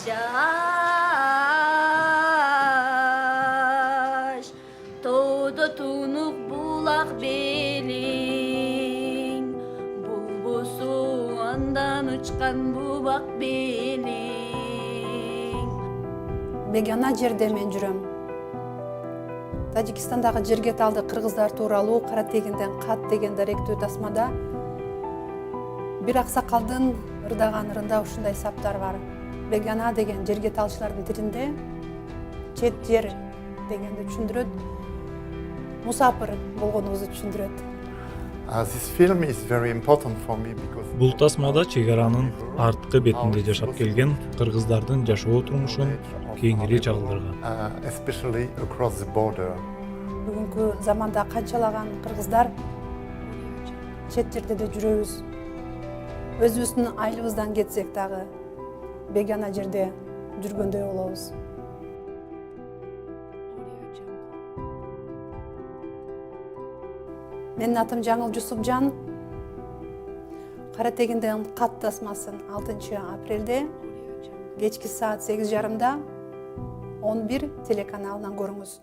жаш тоодо тунук булак белиң болбосо андан учкан бубак белиң. Бегана жерде мен жүрөм. Тажикстандагы жерге талды кыргыздар тууралуу Кара тегинден кат деген даректүү тасмада бир аксакалдын ырдаган ырында ушундай саптар бар. Бегана деген жерге талчылардын тилинде чет жер дегенди түшүндүрөт. Мусапыр болгонубузду түшүндүрөт. This film is very important for me because Бул тасмада чегаранын арткы бетинде жашап келген кыргыздардын жашоо турмушун кеңири чагылдырган. Especially across the border. Бүгүнкү заманда канчалаган кыргыздар чет жерде да жүрөбүз. Өзүбүздүн айлыбыздан кетсек дагы бегана жерде жүргөндөй болобуз. Менин атым Жаңыл Жусупжан. Кара тегинден кат тасмасын 6 апрелде кечки саат 8:30 11 телеканалынан көрүңүз.